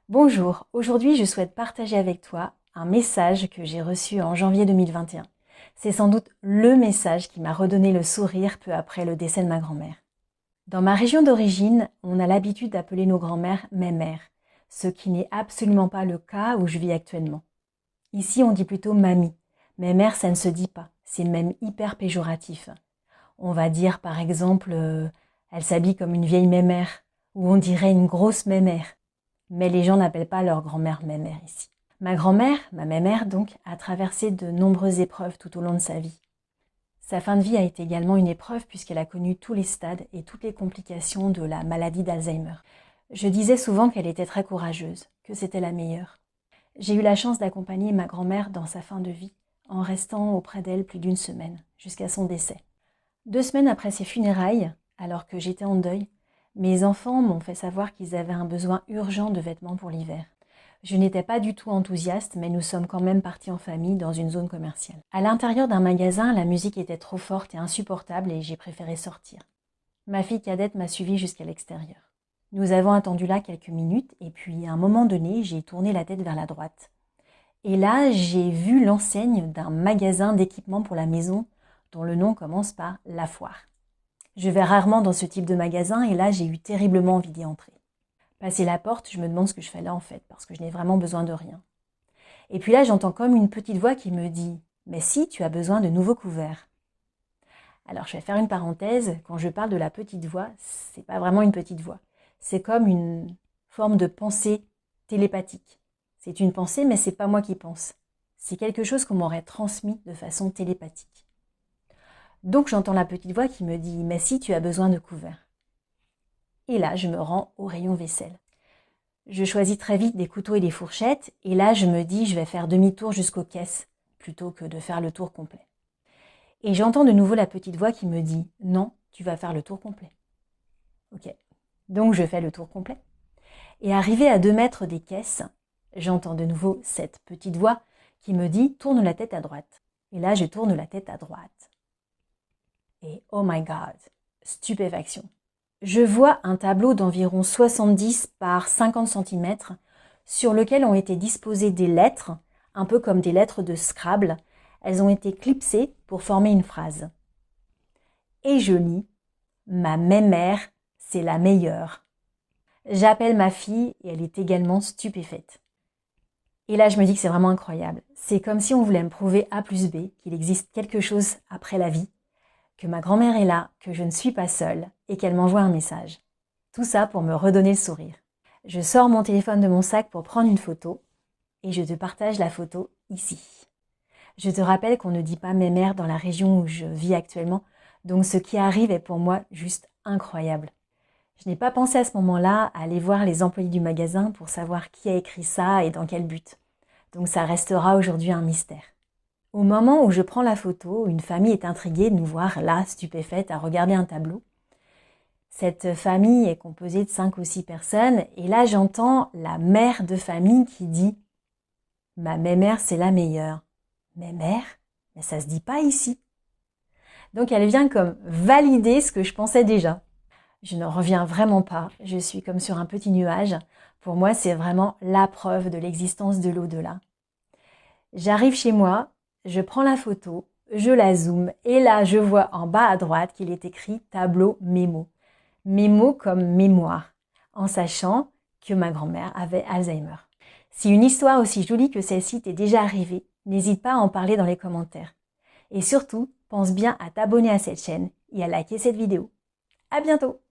Bonjour, aujourd'hui je souhaite partager avec toi un message que j'ai reçu en janvier 2021. C'est sans doute le message qui m'a redonné le sourire peu après le décès de ma grand-mère. Dans ma région d'origine, on a l'habitude d'appeler nos grands-mères mémères, ce qui n'est absolument pas le cas où je vis actuellement. Ici on dit plutôt mamie. Mémère ça ne se dit pas, c'est même hyper péjoratif. On va dire par exemple elle s'habille comme une vieille mémère ou on dirait une grosse mémère. Mais les gens n'appellent pas leur grand-mère mémère ici. Ma grand-mère, ma mémère donc, a traversé de nombreuses épreuves tout au long de sa vie. Sa fin de vie a été également une épreuve puisqu'elle a connu tous les stades et toutes les complications de la maladie d'Alzheimer. Je disais souvent qu'elle était très courageuse, que c'était la meilleure. J'ai eu la chance d'accompagner ma grand-mère dans sa fin de vie, en restant auprès d'elle plus d'une semaine, jusqu'à son décès. 2 semaines après ses funérailles, alors que j'étais en deuil, mes enfants m'ont fait savoir qu'ils avaient un besoin urgent de vêtements pour l'hiver. Je n'étais pas du tout enthousiaste, mais nous sommes quand même partis en famille dans une zone commerciale. À l'intérieur d'un magasin, la musique était trop forte et insupportable et j'ai préféré sortir. Ma fille cadette m'a suivie jusqu'à l'extérieur. Nous avons attendu là quelques minutes et puis à un moment donné, j'ai tourné la tête vers la droite. Et là, j'ai vu l'enseigne d'un magasin d'équipement pour la maison dont le nom commence par La Foire. Je vais rarement dans ce type de magasin et là, j'ai eu terriblement envie d'y entrer. Passer la porte, je me demande ce que je fais là en fait, parce que je n'ai vraiment besoin de rien. Et puis là, j'entends comme une petite voix qui me dit « Mais si, tu as besoin de nouveaux couverts ». Alors, je vais faire une parenthèse. Quand je parle de la petite voix, c'est pas vraiment une petite voix. C'est comme une forme de pensée télépathique. C'est une pensée, mais c'est pas moi qui pense. C'est quelque chose qu'on m'aurait transmis de façon télépathique. Donc j'entends la petite voix qui me dit « Mais si, tu as besoin de couverts ». Et là, je me rends au rayon vaisselle. Je choisis très vite des couteaux et des fourchettes, et là, je me dis « Je vais faire demi-tour jusqu'aux caisses, plutôt que de faire le tour complet ». Et j'entends de nouveau la petite voix qui me dit « Non, tu vas faire le tour complet ». Ok, donc je fais le tour complet. Et arrivé à 2 mètres des caisses, j'entends de nouveau cette petite voix qui me dit « Tourne la tête à droite ». Et là, je tourne la tête à droite. Et oh my god, stupéfaction. Je vois un tableau d'environ 70 par 50 cm sur lequel ont été disposées des lettres, un peu comme des lettres de Scrabble. Elles ont été clipsées pour former une phrase. Et je lis « Ma mémère, c'est la meilleure ». J'appelle ma fille et elle est également stupéfaite. Et là, je me dis que c'est vraiment incroyable. C'est comme si on voulait me prouver A plus B, qu'il existe quelque chose après la vie, que ma grand-mère est là, que je ne suis pas seule et qu'elle m'envoie un message. Tout ça pour me redonner le sourire. Je sors mon téléphone de mon sac pour prendre une photo et je te partage la photo ici. Je te rappelle qu'on ne dit pas mémère dans la région où je vis actuellement, donc ce qui arrive est pour moi juste incroyable. Je n'ai pas pensé à ce moment-là à aller voir les employés du magasin pour savoir qui a écrit ça et dans quel but. Donc ça restera aujourd'hui un mystère. Au moment où je prends la photo, une famille est intriguée de nous voir là, stupéfaite, à regarder un tableau. Cette famille est composée de 5 ou 6 personnes et là j'entends la mère de famille qui dit « Ma mémère c'est la meilleure ». « Mémère ? Mais ça se dit pas ici ». Donc elle vient comme valider ce que je pensais déjà. Je ne reviens vraiment pas, je suis comme sur un petit nuage. Pour moi c'est vraiment la preuve de l'existence de l'au-delà. J'arrive chez moi, je prends la photo, je la zoome et là je vois en bas à droite qu'il est écrit tableau mémo. Mémo comme mémoire, en sachant que ma grand-mère avait Alzheimer. Si une histoire aussi jolie que celle-ci t'est déjà arrivée, n'hésite pas à en parler dans les commentaires. Et surtout, pense bien à t'abonner à cette chaîne et à liker cette vidéo. À bientôt!